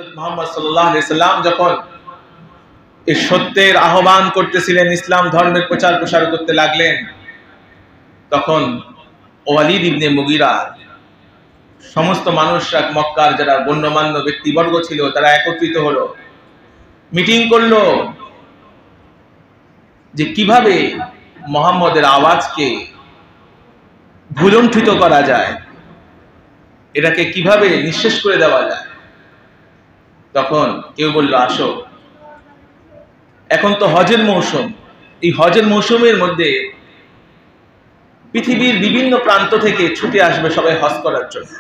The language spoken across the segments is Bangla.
হযরত মুহাম্মদ সাল্লাল্লাহু আলাইহি সাল্লাম যখন এই সত্যের আহ্বান করতেছিলেন, ইসলাম ধর্মের প্রচার প্রসার করতে লাগলেন, তখন ওয়ালিদ ইবনে মুগীরা সমস্ত মানুষরা, মক্কার যারা গণ্যমান্য ব্যক্তিবর্গ ছিল, তারা একত্রিত হলো, মিটিং করলো যে কিভাবে মুহাম্মদের আওয়াজকে ভুলুণ্ঠিত করা যায়, এটাকে কিভাবে নিঃশেষ করে দেওয়া যায়। তখন কেউ বলল, আসো, এখন তো হজের মৌসুম, এই হজের মৌসুমের মধ্যে পৃথিবীর বিভিন্ন প্রান্ত থেকে ছুটে আসবে সবাই হজ করার জন্য।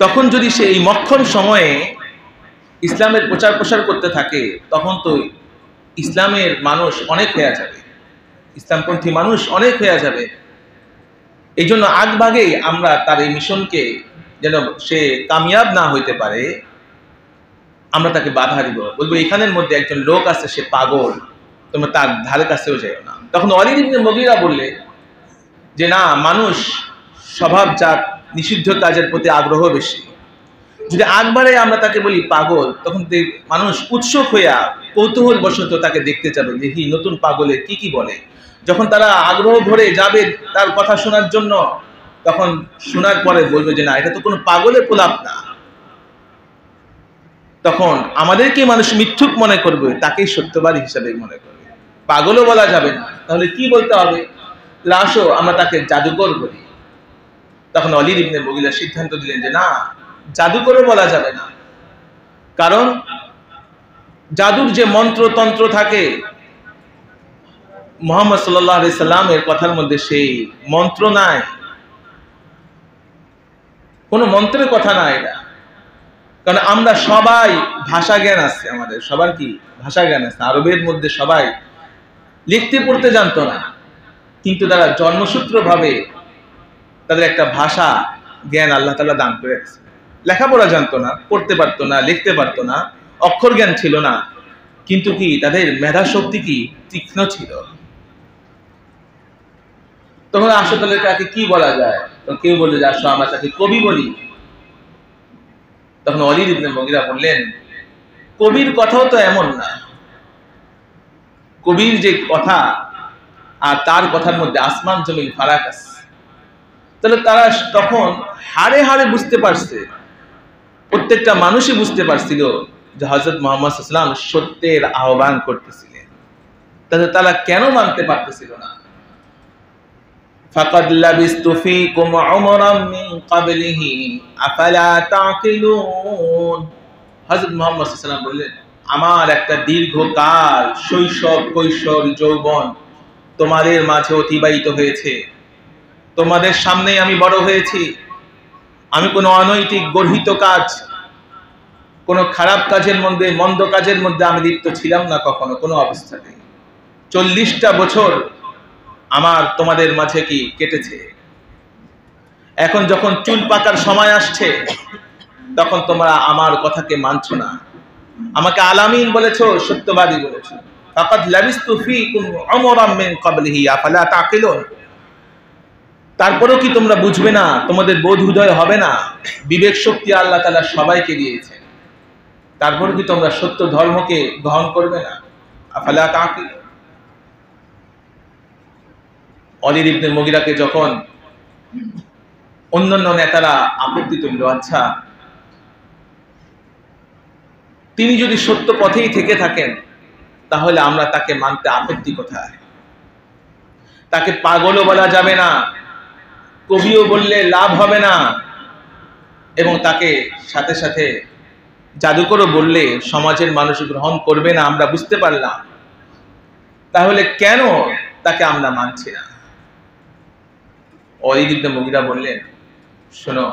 তখন যদি সে এই মক্ষম সময়ে ইসলামের প্রচার প্রসার করতে থাকে, তখন তো ইসলামের মানুষ অনেক হয়ে যাবে, ইসলামপন্থী মানুষ অনেক হয়ে যাবে। এই জন্য আগভাগেই আমরা তার এই মিশনকে যেন সে কামিয়াব না হইতে পারে, আমরা তাকে বাধা দিব, বলবো এখানের মধ্যে একজন লোক আছে, সে পাগল, তোমরা তার ধারে কাছেও যাও না। তখন ওয়ালিদ ইবনে মুগীরা বললে যে না, মানুষ স্বভাবজাত নিষিদ্ধ কাজের প্রতি আগ্রহ বেশি, যদি একবারে আমরা তাকে বলি পাগল, তখন মানুষ উৎসুক হইয়া কৌতূহল বশত তাকে দেখতে যাবে, দেখি নতুন পাগলে কি কি বলে। যখন তারা আগ্রহ ভরে যাবে তার কথা শোনার জন্য, তখন শোনার পরে বলবে যে না, এটা তো কোনো পাগলের প্রলাপ না। তখন আমাদেরকে মানুষ মিথ্যুক মনে করবে, তাকেই সত্যবাদী হিসাবে মনে করবে, পাগলও বলা যাবে না। তাহলে কি বলতে হবে? আসো আমরা তাকে জাদুকর বলি। তখন ওয়ালিদ ইবনে মুগীরা সিদ্ধান্ত দিলেন যে না, জাদুকরও বলা যাবে না, কারণ জাদুর যে মন্ত্রতন্ত্র থাকে, মুহাম্মদ সাল্লাল্লাহু আলাইহি সাল্লামের কথার মধ্যে সেই মন্ত্র নাই, কোনো মন্ত্রের কথা নাই এটা। কারণ আমরা সবাই ভাষা জ্ঞান আছে, আমাদের সবার কি ভাষা জ্ঞান আছে। আরবের মধ্যে সবাই লিখতে পড়তে জানতো না, কিন্তু তারা জন্মসূত্র ভাবে তাদের একটা ভাষা জ্ঞান আল্লাহ তাআলা দান করে গেছে। লেখাপড়া জানতো না, পড়তে পারতো না, লিখতে পারতো না, অক্ষর জ্ঞান ছিল না, কিন্তু কি তাদের মেধা শক্তি কি তীক্ষ্ণ ছিল। তখন আসলে তাকে কি বলা যায়? কেউ বললো যে আসো আমরা তাকে কবি বলি। তখন ওয়ালিদ ইবনে মুগীরা বললেন, কবির কথাও তো এমন না, কবির যে কথা আর তার কথার মধ্যে আসমান জমিন ফারাক আছে। তাহলে তারা তখন হাড়ে হাড়ে বুঝতে পারছে, প্রত্যেকটা মানুষই বুঝতে পারছিল যে হযরত মুহাম্মদ সাল্লাল্লাহু আলাইহি ওয়াসাল্লাম সত্যের আহ্বান করতেছিলেন। তাহলে তারা কেন মানতে পারতেছিল না? ফাকাদ লাবিস্তু ফীকুম উমরাম মিন ক্বাবলিহি আফালা তাকিলুন। হযরত মুহাম্মদ সাল্লাল্লাহু আলাইহি ওয়াসাল্লাম বললেন, আমার একটা দীর্ঘকাল শৈশব, কৈশোর, যৌবন তোমাদের মাঝে অতিবাহিত হয়েছে, তোমাদের সামনেই আমি বড় হয়েছি। আমি কোনো অনৈতিক গর্হিত কাজ, কোনো খারাপ কাজের মধ্যে, মন্দ কাজের মধ্যে আমি লিপ্ত ছিলাম না কখনো, কোনো অবস্থাতে। 40টা বছর আমার তোমাদের মাঝে কি কেটেছে। এখন যখন চুল পাকার সময় আসছে, তখন তোমরা আমার কথাকে মানছো না, আমাকে আলামিন বলেছো, সত্যবাদী বলেছো। ফাকাদ লাবিস্তু ফীকুম উমরাম মিন ক্বাবলিহি আফালা তাকিলুন। তারপরেও কি তোমরা বুঝবে না? তোমাদের বোধ উদয় হবে না? বিবেক শক্তি আল্লাহ তাআলা সবাইকে দিয়েছেন, তারপর কি তোমরা সত্য ধর্মকে গ্রহণ করবে না? আফালা তাকিলুন। ওয়ালিদ ইবনে মুগীরাকে যখন অন্যান্য নেতারা আপত্তি তুলল, আচ্ছা তিনি যদি সত্য পথেই থেকে থাকেন, তাহলে আমরা তাকে মানতে আপত্তি কোথায়? তাকে পাগলও বলা যাবে না, কবিও বললে লাভ হবে না, এবং তাকে সাথে সাথে জাদুকরও বললে সমাজের মানুষ গ্রহণ করবে না, আমরা বুঝতে পারলাম। তাহলে কেন তাকে আমরা মানছি না? ওয়ালিদ ইবনে মুগীরা বললেন, শোনো,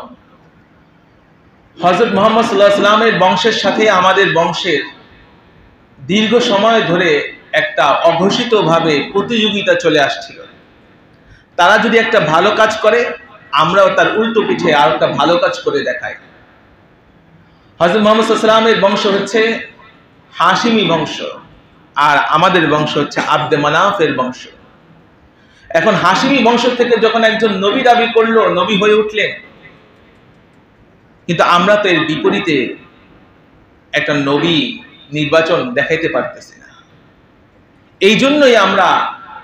হযরত মুহাম্মদ সাল্লাল্লাহু আলাইহি ওয়াসাল্লামের বংশের সাথে আমাদের বংশের দীর্ঘ সময় ধরে একটা অঘোষিতভাবে প্রতিযোগিতা চলে আসছিল। তারা যদি একটা ভালো কাজ করে, আমরাও তার উল্টো পিঠে আর একটা ভালো কাজ করে দেখাই। হযরত মুহাম্মদ সাল্লাল্লাহু আলাইহি ওয়াসাল্লামের বংশ হচ্ছে হাশিমি বংশ, আর আমাদের বংশ হচ্ছে আব্দে মানাফের বংশ। এখন হাশিমি বংশ থেকে যখন একজন নবী দাবি করলো, নবী হয়ে উঠলেন, কিন্তু আমরা তো এর বিপরীতে একটা নবী নির্বাচন দেখাইতে পারতেছি না। এই জন্যই আমরা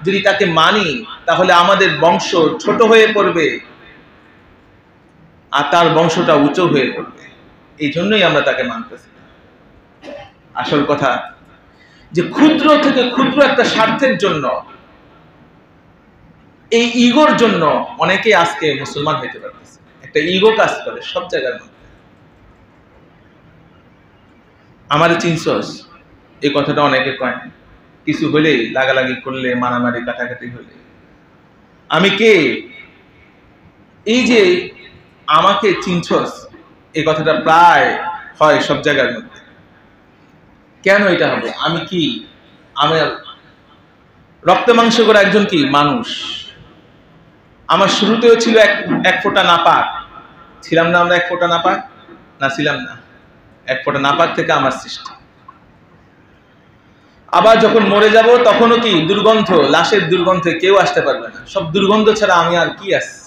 যদি তাকে মানি তাহলে আমাদের বংশ ছোট হয়ে পড়বে আর তার বংশটা উঁচু হয়ে পড়বে। এই জন্যই আমরা তাকে মানতেছি না। আসল কথা যে ক্ষুদ্র থেকে ক্ষুদ্র একটা স্বার্থের জন্য, এই ইগোর জন্য অনেকেই আজকে মুসলমান হইতে পারতেছে। একটা ইগো কাজ করে সব জায়গার মধ্যে। আমার চিনছস, এই কথাটা অনেকে কয়, কিছু হলেই লাগালাগি করলে, মারামারি কাটাকাটি হলে আমি কে, এই যে আমাকে চিনছস, এই কথাটা প্রায় হয় সব জায়গার মধ্যে। কেন এটা হবে? আমি কি? আমার রক্ত মাংস করে একজন কি মানুষ। আমার শুরুতেও ছিল এক ফোঁটা নাপাক। ছিলাম না আমরা এক ফোঁটা নাপাক? না, ছিলাম না। এক ফোঁটা নাপাক থেকে আমার সৃষ্টি। আবার যখন মরে যাব তখনও কি দুর্গন্ধ, লাশের দুর্গন্ধে কেউ আসতে পারবে না। সব দুর্গন্ধ ছাড়া আমি আর কি আছি?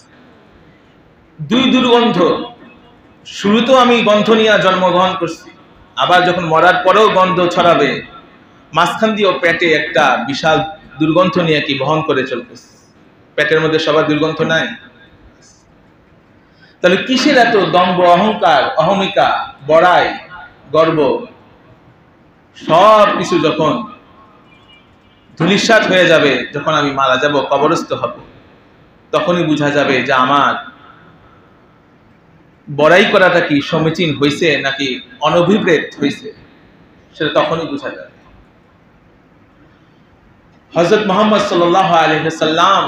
দুই দুর্গন্ধ। শুরুতেও আমি গন্ধ নিয়ে জন্মগ্রহণ করছি, আবার যখন মরার পরেও গন্ধ ছড়াবে। মাঝখান দিয়েও পেটে একটা বিশাল দুর্গন্ধ নিয়ে কি বহন করে চলতেছে। পেটের মধ্যে সবার দুর্গন্ধ নাই? তাহলে কিসের এত দম্ভ, অহংকার, অহমিকা, বড়াই, গর্ব? সব কিছু যখন ধূলিসাৎ হয়ে যাবে, যখন আমি মারা যাব, কবরস্থ হব, তখনই বোঝা যাবে যে আমার বড়াই করাটা কি সমীচীন হয়েছে নাকি অনভিপ্রেত হয়েছে, সেটা তখনই বোঝা যাবে। হযরত মুহাম্মদ সাল্লাল্লাহু আলাইহি ওয়াসাল্লাম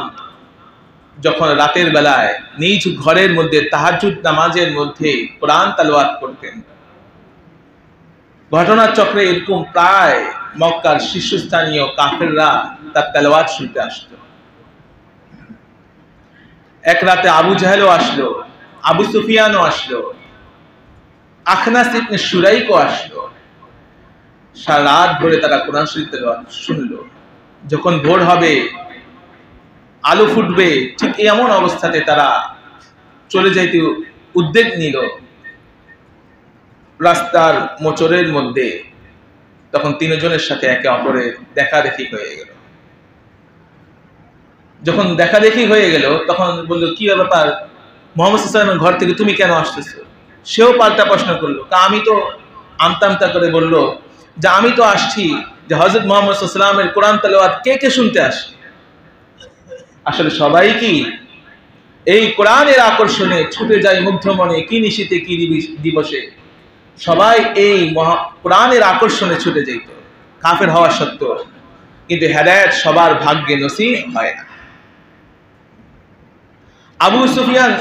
যখন রাতের বেলায় নিজ ঘরের মধ্যে তাহাজ্জুদ নামাজের মধ্যে কোরআন তেলাওয়াত করতেন, ঘটনার চক্রে এরকম প্রায় মক্কার শীর্ষস্থানীয় কাফেররা তার তেলাওয়াত শুনতে আসতো। এক রাতে আবু জাহেলও আসলো, আবু সুফিয়ানও আসলো, আখনাস ইবনে শুরাইকও আসলো। সারা রাত ধরে তারা কোরআন শরীফ তেলাওয়াত শুনলো। যখন ভোর হবে, আলো ফুটবে, ঠিক এমন অবস্থাতে তারা চলে যাইতে উদ্যোগ নিল রাস্তার মোচরের মধ্যে। তখন তিনজনের সাথে একে অপরের দেখা দেখি হয়ে গেল। যখন দেখা দেখি হয়ে গেল তখন বললো, কি ব্যাপার, মুহাম্মদ সাল্লাল্লাহু আলাইহি ওয়াসাল্লামের ঘর থেকে তুমি কেন আসতেছো? সেও পাল্টা প্রশ্ন করলো, আমি তো আমতা আমতা করে বলল যে আমি তো আসছি যে হযরত মুহাম্মদ সাল্লাল্লাহু আলাইহি ওয়াসাল্লামের কোরআন তেলাওয়াত কে কে শুনতে আসে। আসলে সবাই কি এই কোরআনের আকর্ষণে ছুটে যায় মুগ্ধ মনে, কি নিশীতে কি দিবসে। সবাই এই কোরআনের আকর্ষণে ছুটে যেত কাফের হওয়া সত্ত্বেও, কিন্তু হেদায়েত সবার ভাগ্যে নসিব হয় না। আবু সুফিয়ান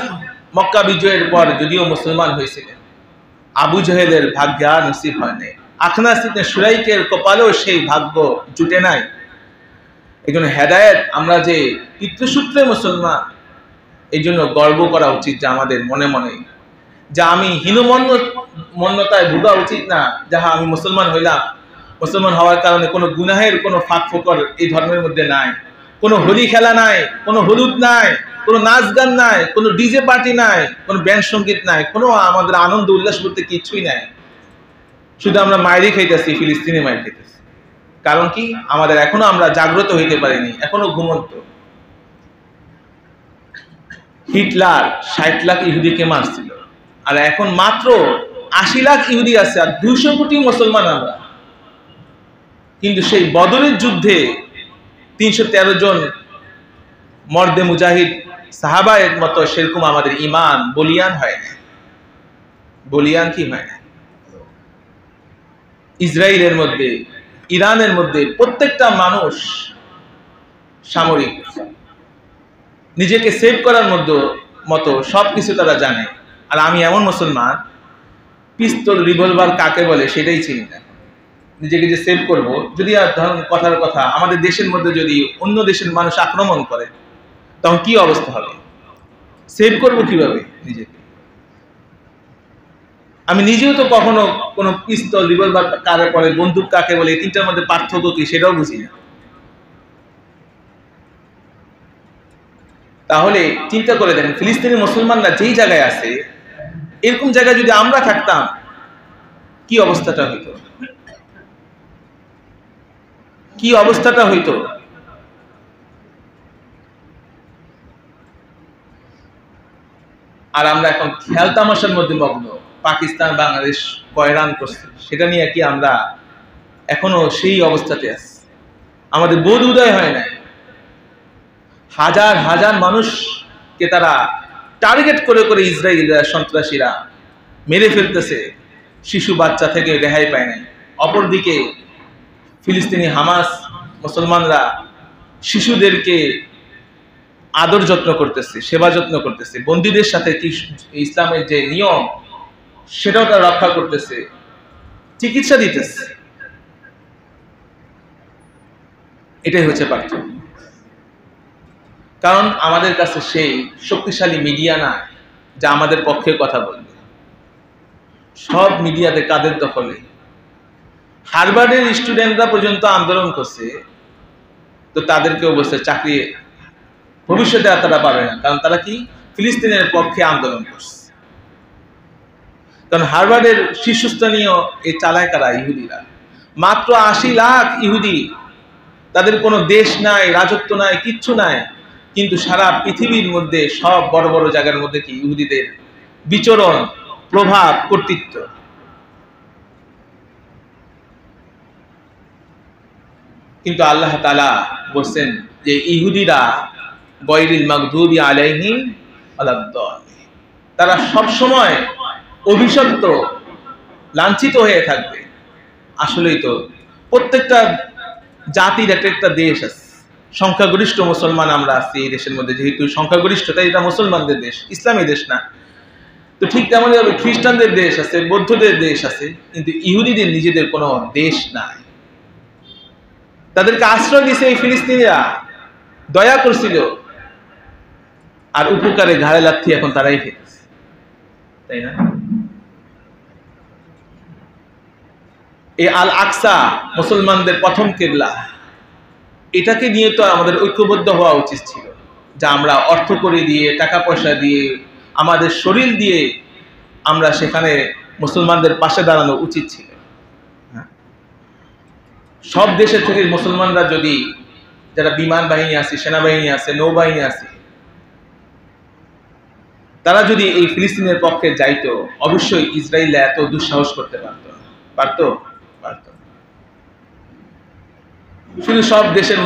মক্কা বিজয়ের পর যদিও মুসলমান হয়েছিলেন, আবু জাহেলের ভাগ্যে আর নসিব হয় নাই। আখনাস ইবনে শুরাইকের কপালেও সেই ভাগ্য জুটে নাই। এই জন্য হেদায়েত, আমরা যে পিতৃসূত্রে মুসলমান, এই জন্য গর্ব করা উচিত যে আমাদের মনে মনে, যা আমি হীনমন্যতায় ভোগা উচিত না। যাহা আমি মুসলমান হইলাম, মুসলমান হওয়ার কারণে কোনো গুনাহের কোনো ফাঁক ফোকর এই ধর্মের মধ্যে নাই, কোনো হোলি খেলা নাই, কোনো হলুদ নাই, কোনো নাচ গান নাই, কোনো ডিজে পার্টি নাই, কোনো ব্যান্ড সঙ্গীত নাই, কোনো আমাদের আনন্দ উল্লাস বলতে কিছুই নাই। শুধু আমরা মায়েরই খাইতেছি, ফিলিস্তিনি মায়ের খাইতেছি। কারণ কি? আমাদের এখনো আমরা জাগ্রত হইতে পারিনি, এখনো ঘুমন্ত। হিটলার 60 লাখ ইহুদিকে মারছিল, আর এখন মাত্র 80 লাখ ইহুদি আছে, আর 200 কোটি মুসলমান আমরা। কিন্তু সেই বদরের যুদ্ধে 313 জন মর্দে মুজাহিদ সাহাবায়ের মতো সেরকম আমাদের ঈমান বলিয়ান হয় না। বলিয়ান কি হয় না? ইসরায়েলের মধ্যে, ইরানের মধ্যে প্রত্যেকটা মানুষ সামরিক, নিজেকে সেভ করার মতো সবকিছু তারা জানে। আর আমি এমন মুসলমান, পিস্তল রিভলভার কাকে বলে সেটাই চিনি না। নিজেকে যে সেভ করব, যদি আর ধরুন কথার কথা আমাদের দেশের মধ্যে যদি অন্য দেশের মানুষ আক্রমণ করে, তখন কি অবস্থা হবে? সেভ করব কিভাবে নিজেকে? আমি নিজেও তো কখনো কোনো পিস্তল, রিভলভার কাকে বলে, বন্দুক কাকে বলে, এই তিনটার মধ্যে পার্থক্য কি সেটাও বুঝি না। তাহলে চিন্তা করে দেখেন, ফিলিস্তিনি মুসলমানরা যেই জায়গায় আছে, এরকম জায়গায় যদি আমরা থাকতাম কি অবস্থাটা হইতো, কি অবস্থাটা হইতো। আর আমরা এখন খেয়াল তামাশার মধ্যে মগ্ন। পাকিস্তান বাংলাদেশ কয় রান করছে সেটা নিয়ে কি আমরা এখনো সেই অবস্থাতে আছি? আমাদের বোধ উদয় হয় নাই। হাজার হাজার মানুষকে তারা টার্গেট করে করে ইসরায়েলরা, সন্ত্রাসীরা মেরে ফেলতেছে, শিশু বাচ্চা থেকে রেহাই পায় নাই। অপরদিকে ফিলিস্তিনি হামাস মুসলমানরা শিশুদেরকে আদর যত্ন করতেছে, সেবা যত্ন করতেছে, বন্দীদের সাথে কি ইসলামের যে নিয়ম সেটাও তারা রক্ষা করতেছে, চিকিৎসা দিতেছে। এটাই হচ্ছে পার্থক্য। কারণ আমাদের কাছে সেই শক্তিশালী মিডিয়া না যা আমাদের পক্ষে কথা বলবে। সব মিডিয়াতে কাদের দখলে? হার্ভার্ডের স্টুডেন্টরা পর্যন্ত আন্দোলন করছে, তো তাদেরকেও বলছে চাকরি ভবিষ্যতে আর তারা পাবে না, কারণ তারা কি ফিলিস্তিনের পক্ষে আন্দোলন করছে। কারণ হার্ভার্ডের শীর্ষস্থানীয় এই চালায় কারা? ইহুদিরা। মাত্র 80 লাখ ইহুদি, তাদের কোনো দেশ নাই, রাজত্ব নাই, কিচ্ছু নাই, কিন্তু সারা পৃথিবীর মধ্যে সব বড় বড় জায়গার মধ্যে কি ইহুদিদের বিচরণ, প্রভাব, কর্তৃত্ব। কিন্তু আল্লাহ তাআলা বলছেন যে ইহুদিরা গায়রিল মাগদুবি আলাইহিম ওয়ালাদ-দাল্লিন, তারা সব সময় অভিশপ্ত, লাঞ্ছিত হয়ে থাকবে। আসলেই তো প্রত্যেকটা জাতির একটা দেশ আছে, সংখ্যাগরিষ্ঠ মুসলমান আমরা আছি এই দেশের মধ্যে, যেহেতু সংখ্যাগরিষ্ঠতা, এটা মুসলমানদের দেশ, ইসলামী দেশ না। তো ঠিক তেমনই ভাবে খ্রিস্টানদের দেশ আছে, বৌদ্ধদের দেশ আছে, কিন্তু ইহুদিদের নিজেদের কোনো দেশ নাই। তাদেরকে আশ্রয় দিয়েছে এই ফিলিস্তিনিরা, দয়া করছিল, আর উপকারে ঘাড়ে লাথি এখন তারাই খেতেছে, তাই না? এই আল আকসা মুসলমানদের প্রথম কিবলা, এটাকে নিয়ে তো আমাদের ঐক্যবদ্ধ হওয়া উচিত ছিল, যা আমরা অর্থ করে দিয়ে, টাকা পয়সা দিয়ে, আমাদের শরীর দিয়ে আমরা সেখানে মুসলমানদের পাশে দাঁড়ানো উচিত ছিল। সব দেশের থেকে মুসলমানরা যদি, যারা বিমান বাহিনী আছে, সেনাবাহিনী আছে, নৌবাহিনী আছে, তারা যদি এই ফিলিস্তিনের পক্ষে যাইতো, অবশ্যই ইসরায়েল এত দুঃসাহস করতে পারতো। শুধু সব দেশের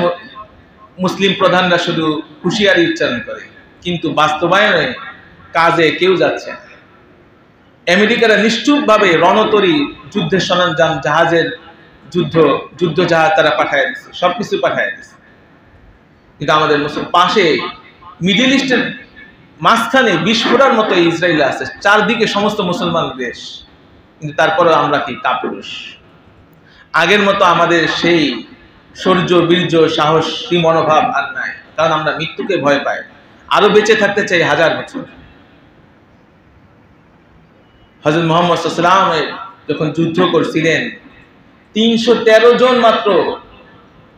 মুসলিম প্রধানরা শুধু হুঁশিয়ারি উচ্চারণ করে, কিন্তু বাস্তবায়নে কাজে কেউ যাচ্ছে না। আমেরিকারা নিশ্চুপভাবে রণতরী, যুদ্ধের সরঞ্জাম, জাহাজের যুদ্ধ জাহাজ তারা পাঠায় দিচ্ছে, সবকিছু পাঠায় দিচ্ছে। কিন্তু আমাদের পাশে মিডল ইস্টের মাঝখানে বিস্ফোরার মতো ইসরায়েল আছে, চারদিকে সমস্ত মুসলমান দেশ, কিন্তু তারপরেও আমরা কি কাপুরুষ? আগের মতো আমাদের সেই শৌর্য, বীর্য, সাহস, সেই মনোভাব আর নাই, কারণ আমরা মৃত্যুকে ভয় পাই, আরো বেঁচে থাকতে চাই 1000 বছর। হযরত মুহাম্মদ সাল্লাল্লাহু আলাইহি ওয়াসাল্লাম যখন যুদ্ধ করছিলেন, 313 জন মাত্র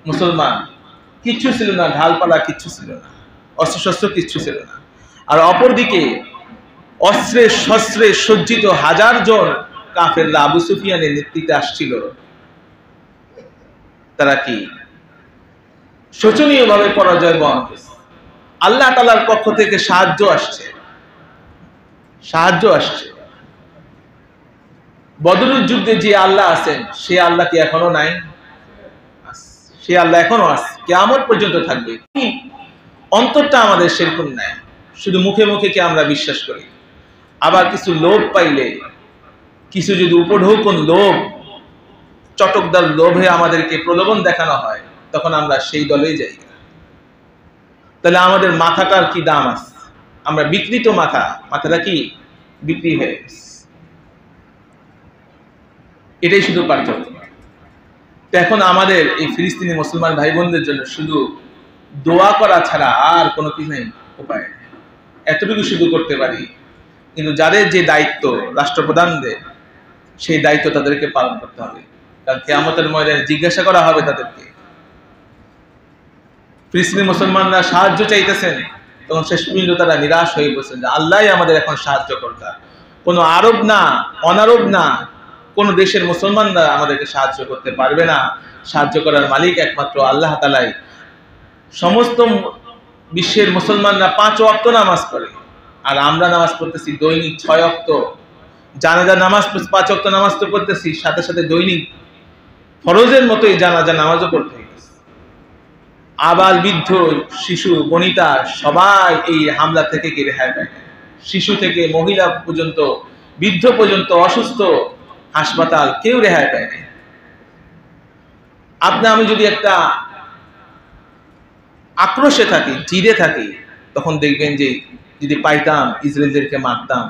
মুসলমান, কিচ্ছু ছিল না, ঢালপালা কিচ্ছু ছিল না, অস্ত্রশস্ত্র কিচ্ছু ছিল না। আর অপরদিকে অস্ত্রে শস্ত্রে সজ্জিত 1000 জন কাফেররা আবু সুফিয়ানের নেতৃত্বে আসছিল। তারা কি শোচনীয়ভাবে পরাজয় বরণ করেছে। আল্লাহ তাআলার পক্ষ থেকে সাহায্য আসছে। বদরের যুদ্ধে যে আল্লাহ আছেন, সে আল্লাহ কি এখনো নাই? সে আল্লাহ এখনো আছে, কিয়ামত পর্যন্ত থাকবে। অন্তরটা আমাদের সেরকম নাই, শুধু মুখে মুখে কি আমরা বিশ্বাস করি। আবার কিছু লোভ পাইলে, কিছু যদি উপঢৌকন লোভ, চটকদার লোভে আমাদেরকে প্রলোভন দেখানো হয়, তখন আমরা সেই দলেই যাই। তাহলে আমাদের মাথাটার কি দাম আছে? আমরা বিকৃত মাথাটা কি বিক্রি হয়ে গেছে। এটাই শুধু পার্থক্য। এখন আমাদের এই ফিলিস্তিনি মুসলমান ভাই বোনদের জন্য শুধু দোয়া করা ছাড়া আর কোনো কিছু নেই, উপায় নেই। এতটুকু শুধু করতে পারি, কিন্তু যাদের যে দায়িত্ব রাষ্ট্রপ্রধানদের, সেই দায়িত্ব তাদেরকে পালন করতে হবে। কারণ কিয়ামতের ময়দানে জিজ্ঞাসা করা হবে তাদেরকে। ফিলিস্তিনি মুসলমানরা সাহায্য চাইতেছেন, তখন শেষ পর্যন্ত তারা নিরাশ হয়ে বলছেন যে আল্লাহই আমাদের এখন সাহায্য করতে। কোনো আরব না, অনারব না, কোনো দেশের মুসলমানরা আমাদেরকে সাহায্য করতে পারবে না। সাহায্য করার মালিক একমাত্র আল্লাহ তাআলাই। সমস্ত বিশ্বের মুসলমানরা 5 ওয়াক্ত নামাজ পড়ে, আর আমরা নামাজ পড়তেছি দৈনিক 6 ওয়াক্ত। জানাজা নামাজ 5 ওয়াক্ত নামাজ তো পড়তেছি, সাথে সাথে দৈনিক ফরজের মতোই জানাজা নামাজও পড়তে হইতেছে। আবাল বৃদ্ধ শিশু বনিতা সবাই এই হামলা থেকে কি রেহাই পায়? শিশু থেকে মহিলা পর্যন্ত, বৃদ্ধ পর্যন্ত, অসুস্থ, হাসপাতাল, কেউ রেহাই পায় না। আপনি আমি যদি একটা আক্রোশে থাকি, জিদে থাকি, তখন দেখবেন যে যদি পাইতাম ইসরায়েলদেরকে মারতাম।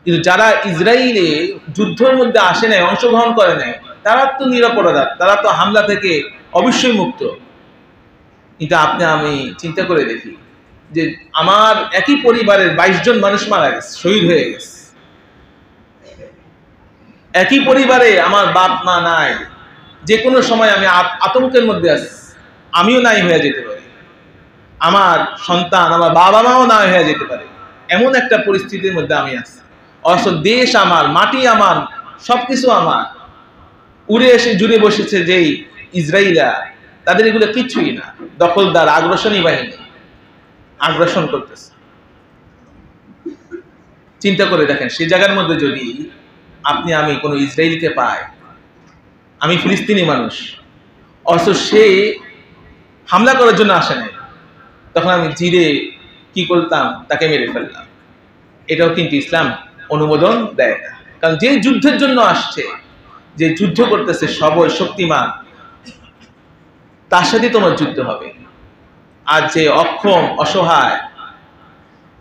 কিন্তু যারা ইসরায়েলে যুদ্ধের মধ্যে আসে নাই, অংশগ্রহণ করে নাই, তারা তো নিরপরাধ, তারা তো হামলা থেকে অবশ্যই মুক্ত। কিন্তু আপনি আমি চিন্তা করে দেখি যে আমার একই পরিবারের 22 জন মানুষ মারা গেছে, শহীদ হয়ে গেছে। একই পরিবারে আমার বাপ মা নাই, যে কোনো সময় আমি আতঙ্কের মধ্যে আছি, আমিও নাই হয়ে যেতে পারি, আমার সন্তান, আমার বাবা মাও নাই হয়ে যেতে পারে। এমন একটা পরিস্থিতির মধ্যে আমি আছি। অবশ্য দেশ আমার, মাটি আমার, সবকিছু আমার। উড়ে এসে জুড়ে বসেছে যেই ইসরায়েলিরা, তাদের এগুলো কিছুই না, দখলদার আগ্রাসনী বাহিনী, আগ্রাসন করতেছে। চিন্তা করে দেখেন, সেই জায়গার মধ্যে যদি আপনি আমি কোনো ইসরায়েলকে পাই, আমি ফিলিস্তিনি মানুষ, অথচ সে হামলা করার জন্য আসে নাই, তখন আমি জিরে কি করতাম, তাকে মেরে ফেললাম। এটাও কিন্তু ইসলাম অনুমোদন দেয় না। কারণ যে যুদ্ধের জন্য আসছে, যে যুদ্ধ করতেছে সবল শক্তিমান, তার সাথে তোমার যুদ্ধ হবে। আর যে অক্ষম অসহায়,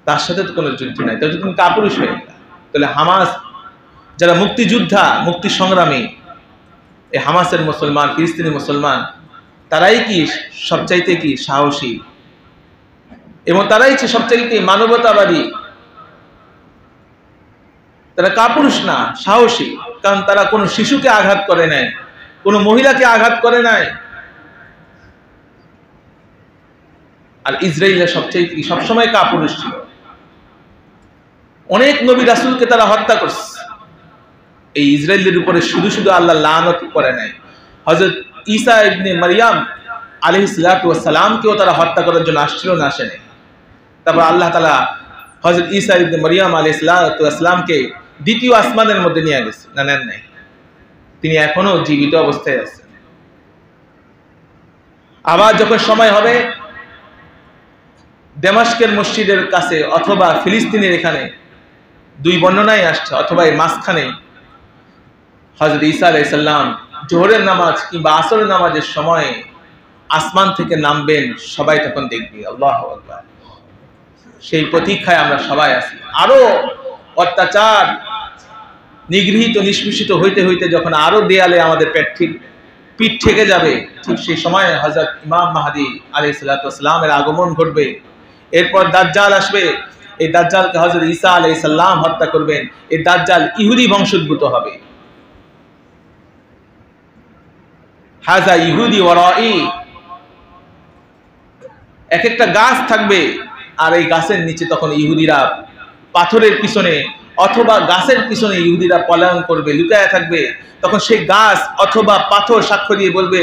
তার সাথে তো কোনো যুদ্ধ নাই। তাহলে তুমি কাপুরুষ হয়ে গেলা। তাহলে হামাস যারা মুক্তিযোদ্ধা, মুক্তি সংগ্রামী, এই হামাসের মুসলমান, ফিলিস্তিনি মুসলমান, তারাই কি সবচাইতে কি সাহসী, এবং তারাই সবচাইতে মানবতাবাদী। তারা কাপুরুষ না, সাহসী। কারণ তারা কোনো শিশুকে আঘাত করে নাই, কোনো মহিলাকে আঘাত করে নাই। আর ইসরায়েলের সবচাইতে সবসময় কাপুরুষ ছিল। অনেক নবী রাসূলকে তারা হত্যা করছে। এই ইসরায়েলের উপরে শুধু শুধু আল্লাহ লানত করে নাই, হযরত ঈসা ইবনে মারইয়াম আলাইহিস সালাতু ওয়াস সালামকেও তারা হত্যা করার জন্য আসছিল না, আসে নাই। তারপর আল্লাহ তাআলা হযরত ঈসা ইবনে মারইয়াম আলাইহিস সালাতু ওয়াস সালামকে দ্বিতীয় আসমানের মধ্যে নিয়ে গেছে, না নেন নাই। তিনি এখনো জীবিত অবস্থায় আছেন। আবার যখন সময় হবে, দামেস্কের মসজিদের কাছে অথবা ফিলিস্তিনের এখানে, দুই বর্ণনায় আসছে, অথবা এর মাঝখানে হযরত ঈসা আলাইহিস সালাম জোহরের নামাজ কিংবা আসরের নামাজের সময় আসমান থেকে নামবেন, সবাই তখন দেখবে। আল্লাহু আকবার। সেই প্রতীক্ষায় আমরা সবাই আছি। আরো অত্যাচার, নিগৃহীত, নিষ্পেষিত হইতে হইতে যখন আরো দেয়ালে আমাদের পিঠ ঠেকে যাবে, ঠিক সেই সময় হযরত ইমাম মাহদী আলাইহিস সালাতু ওয়াস সালামের আগমন ঘটবে। এরপর দাজ্জাল আসবে। এই দাজ্জালকে হযরত ঈসা আলাইহিস সালাম হত্যা করবেন। এই দাজ্জাল ইহুদি বংশোদ্ভূত হবে। হাযা ইহুদি ওয়ারাই। এক একটা গাছ থাকবে, আর এই গাছের নিচে তখন ইহুদিরা পাথরের পিছনে অথবা গাছের পিছনে ইহুদিরা পলায়ন করবে, লুকায়া থাকবে। তখন সেই গাছ অথবা পাথর সাক্ষ্য দিয়ে বলবে,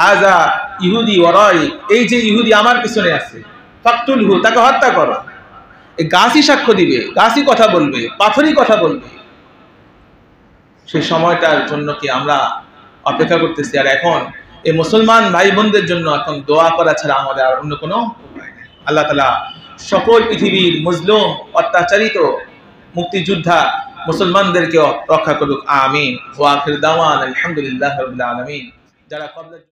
হাযা ইহুদি ওয়ারাই, এই যে ইহুদি আমার পিছনে আছে, ফাকতুলহু, তাকে হত্যা করো। এই গাছই সাক্ষ্য দিবে, গাছই কথা বলবে, পাথরই কথা বলবে। সেই সময়টার জন্য কি আমরা অপেক্ষা করতেছি? আর এখন এই মুসলমান ভাই বোনদের জন্য এখন দোয়া করা ছাড়া আমাদের আর অন্য কোনো উপায় নেই। আল্লাহ তাআলা সকল পৃথিবীর মজলুম, অত্যাচারিত মুক্তিযোদ্ধা মুসলমানদেরকে রক্ষা করুক। আমিন। ওয়া আখির দাওয়ানা আলহামদুলিল্লাহি রাব্বিল আলামিন। যারা